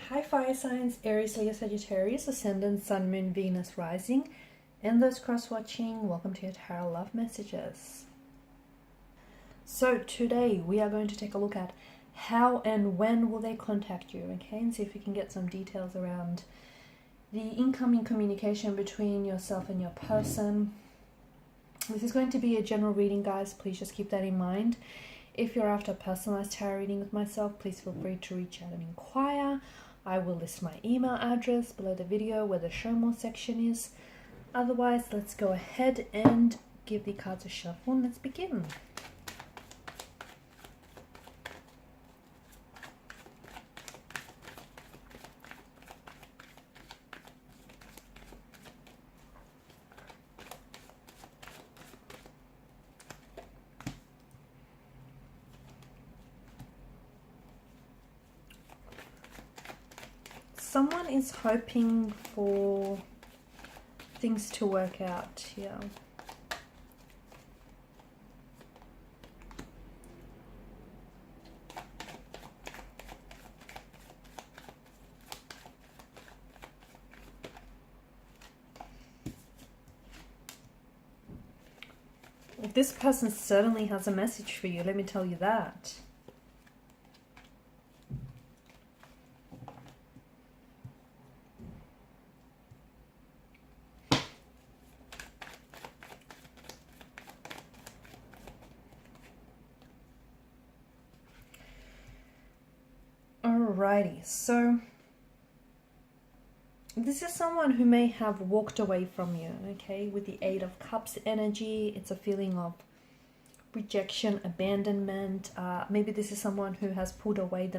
Hi fire signs, Aries, Leo, Sagittarius, Ascendant, Sun, Moon, Venus, Rising, and those cross-watching, welcome to your Tarot Love Messages. So today we are going to take a look at how and when will they contact you, okay, and see if we can get some details around the incoming communication between yourself and your person. This is going to be a general reading, guys. Please just keep that in mind. If you're after a personalized tarot reading with myself, please feel free to reach out and inquire. I will list my email address below the video where the show more section is. Otherwise, let's go ahead and give the cards a shuffle and let's begin. Someone is hoping for things to work out here. This person certainly has a message for you, let me tell you that. Alrighty, so this is someone who may have walked away from you, okay? With the Eight of Cups energy, it's a feeling of rejection, abandonment. Maybe this is someone who has pulled away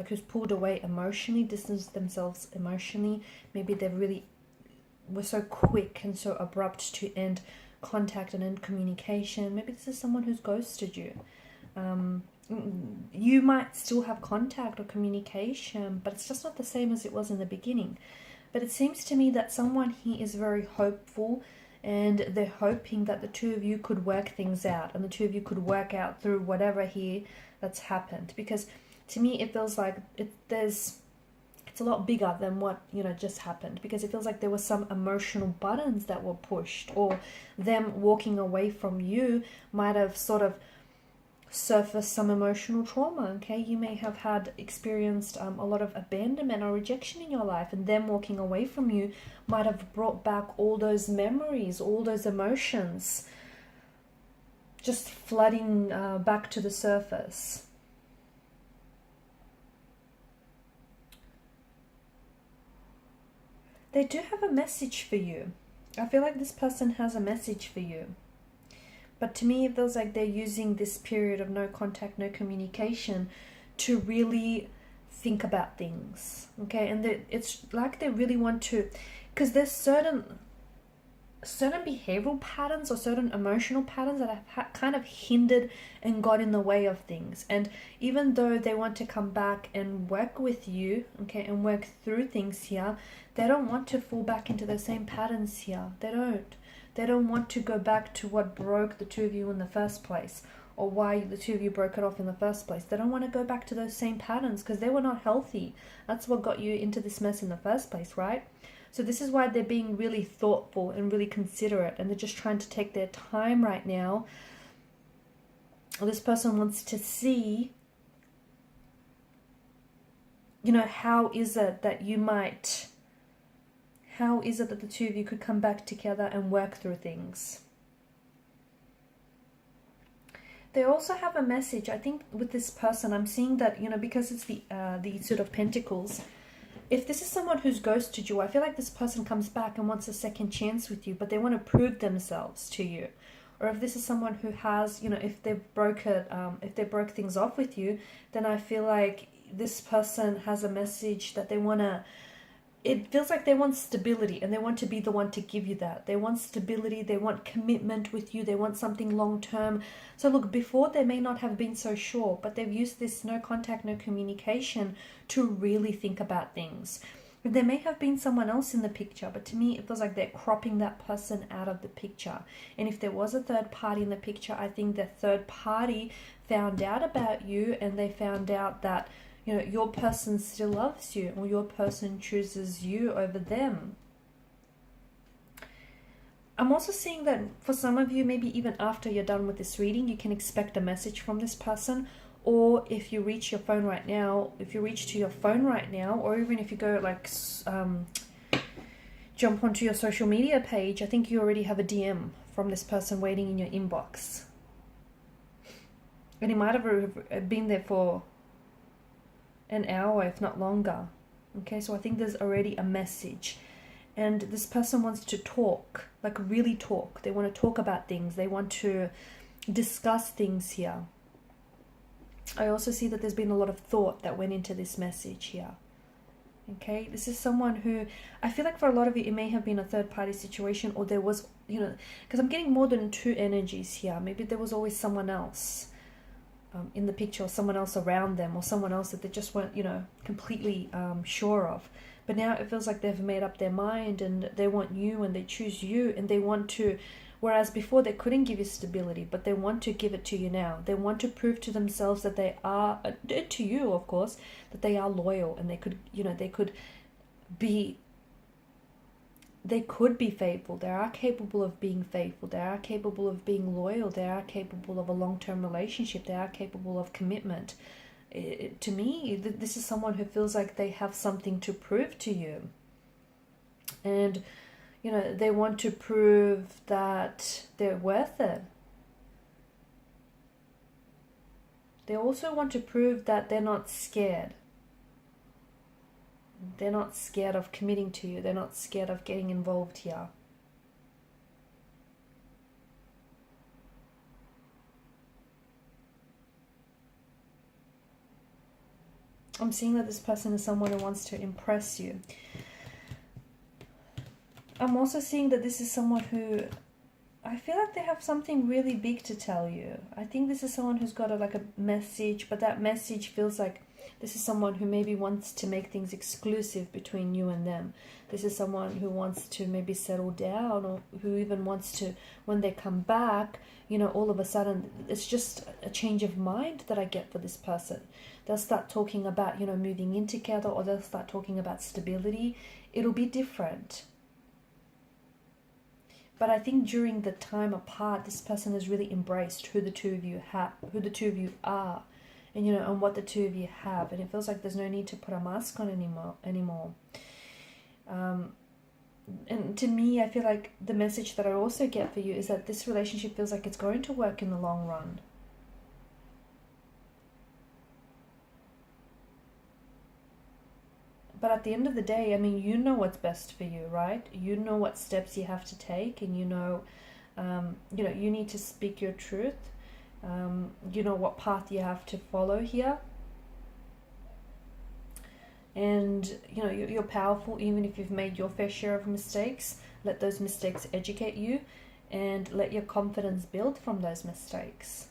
who's pulled away emotionally, distanced themselves emotionally. Maybe they really were so quick and so abrupt to end contact and end communication. Maybe this is someone who's ghosted you. You might still have contact or communication, but it's just not the same as it was in the beginning. But it seems to me that someone here is very hopeful and they're hoping that the two of you could work things out and the two of you could work out through whatever here that's happened. Because to me, it feels like it's a lot bigger than what, just happened. Because it feels like there were some emotional buttons that were pushed, or them walking away from you might have sort of surface some emotional trauma, okay? You may have experienced a lot of abandonment or rejection in your life, and them walking away from you might have brought back all those memories, all those emotions, just flooding back to the surface. They do have a message for you. I feel like this person has a message for you. But to me, it feels like they're using this period of no contact, no communication to really think about things, okay? And it's like they really want to, because there's certain behavioral patterns or certain emotional patterns that have kind of hindered and got in the way of things. And even though they want to come back and work with you, okay, and work through things here, they don't want to fall back into the same patterns here. They don't want to go back to what broke the two of you in the first place, or why the two of you broke it off in the first place. They don't want to go back to those same patterns because they were not healthy. That's what got you into this mess in the first place, right? So this is why they're being really thoughtful and really considerate, and they're just trying to take their time right now. This person wants to see, how is it that the two of you could come back together and work through things? They also have a message, I think, with this person. I'm seeing that, because it's the Suit of Pentacles. If this is someone who's ghosted you, I feel like this person comes back and wants a second chance with you, but they want to prove themselves to you. Or if this is someone who has, if they broke things off with you, then I feel like this person has a message that they want to. It feels like they want stability, and they want to be the one to give you that. They want stability, they want commitment with you, they want something long-term. So look, before they may not have been so sure, but they've used this no contact, no communication to really think about things. There may have been someone else in the picture, but to me it feels like they're cropping that person out of the picture. And if there was a third party in the picture, I think the third party found out about you, and they found out that you know, your person still loves you, or your person chooses you over them. I'm also seeing that for some of you, maybe even after you're done with this reading, you can expect a message from this person. Or if you reach your phone right now, if you reach to your phone right now, or even if you go like jump onto your social media page, I think you already have a DM from this person waiting in your inbox. And it might have been there for an hour, if not longer. Okay, so I think there's already a message. And this person wants to talk, like really talk. They want to talk about things. They want to discuss things here. I also see that there's been a lot of thought that went into this message here. Okay, this is someone who, I feel like for a lot of you, it may have been a third party situation, or there was, you know, because I'm getting more than two energies here. Maybe there was always someone else in the picture, or someone else around them, or someone else that they just weren't, you know, completely sure of. But now it feels like they've made up their mind and they want you and they choose you and they want to, whereas before they couldn't give you stability, but they want to give it to you now. They want to prove to themselves that they are, to you of course, that they are loyal, and they could, you know, they could be faithful. They are capable of being faithful. They are capable of being loyal. They are capable of a long-term relationship. They are capable of commitment. To me, this is someone who feels like they have something to prove to you. And, you know, they want to prove that they're worth it. They also want to prove that they're not scared. They're not scared of committing to you. They're not scared of getting involved here. I'm seeing that this person is someone who wants to impress you. I'm also seeing that this is someone who, I feel like they have something really big to tell you. I think this is someone who's got a message, but that message feels like this is someone who maybe wants to make things exclusive between you and them. This is someone who wants to maybe settle down, or who even wants to, when they come back, you know, all of a sudden, it's just a change of mind that I get for this person. They'll start talking about, you know, moving in together, or they'll start talking about stability. It'll be different. But I think during the time apart, this person has really embraced who the two of you are, and, you know, and what the two of you have. And it feels like there's no need to put a mask on anymore. And to me, I feel like the message that I also get for you is that this relationship feels like it's going to work in the long run. But at the end of the day, I mean, you know what's best for you, right? You know what steps you have to take, and you know, you need to speak your truth. You know what path you have to follow here. And, you know, you're powerful even if you've made your fair share of mistakes. Let those mistakes educate you, and let your confidence build from those mistakes.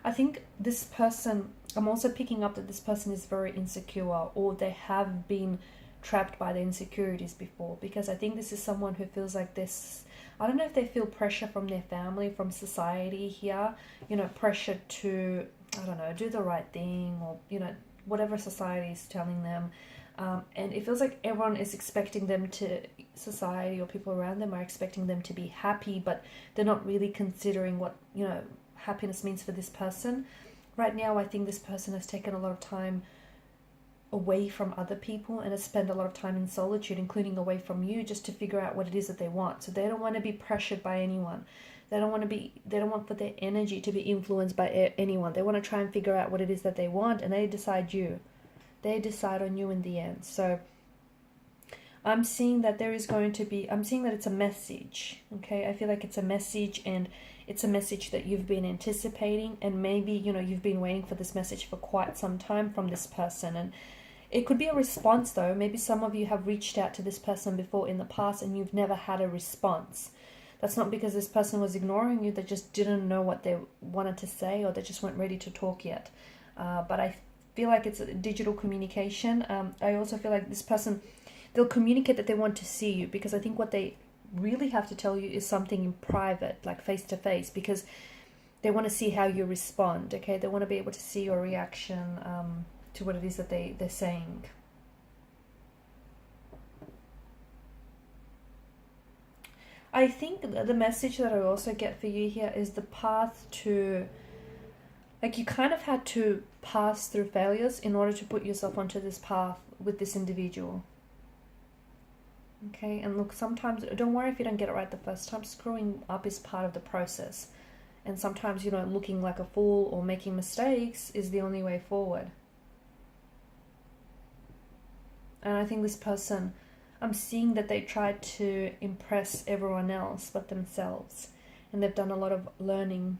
I think this person, I'm also picking up that this person is very insecure, or they have been trapped by their insecurities before, because I think this is someone who feels like this, I don't know if they feel pressure from their family, from society here, you know, pressure to, I don't know, do the right thing, or, you know, whatever society is telling them. And it feels like everyone is expecting them to, society or people around them are expecting them to be happy, but they're not really considering what, you know, happiness means for this person. Right now, I think this person has taken a lot of time away from other people and has spent a lot of time in solitude, including away from you, just to figure out what it is that they want. So they don't want to be pressured by anyone. They don't want for their energy to be influenced by anyone. They want to try and figure out what it is that they want, and they decide on you in the end. So I'm seeing that I'm seeing that it's a message, okay? I feel like it's a message, and it's a message that you've been anticipating, and maybe, you know, you've been waiting for this message for quite some time from this person. And it could be a response, though. Maybe some of you have reached out to this person before in the past and you've never had a response. That's not because this person was ignoring you. They just didn't know what they wanted to say, or they just weren't ready to talk yet. But I feel like it's a digital communication. I also feel like this person, they'll communicate that they want to see you, because I think what they really have to tell you is something in private, like face to face, because they want to see how you respond, okay? They want to be able to see your reaction to what it is that they're saying. I think the message that I also get for you here is the path to, like, you kind of had to pass through failures in order to put yourself onto this path with this individual. Okay, and look, sometimes, don't worry if you don't get it right the first time. Screwing up is part of the process. And sometimes, you know, looking like a fool or making mistakes is the only way forward. And I think this person, I'm seeing that they tried to impress everyone else but themselves. And they've done a lot of learning.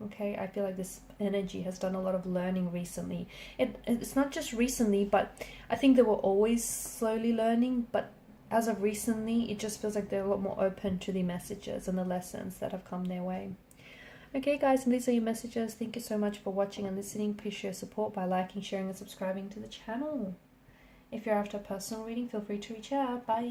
Okay, I feel like this energy has done a lot of learning recently. It's not just recently, but I think they were always slowly learning. But as of recently, it just feels like they're a lot more open to the messages and the lessons that have come their way. Okay, guys, and these are your messages. Thank you so much for watching and listening. Please show your support by liking, sharing, and subscribing to the channel. If you're after a personal reading, feel free to reach out. Bye.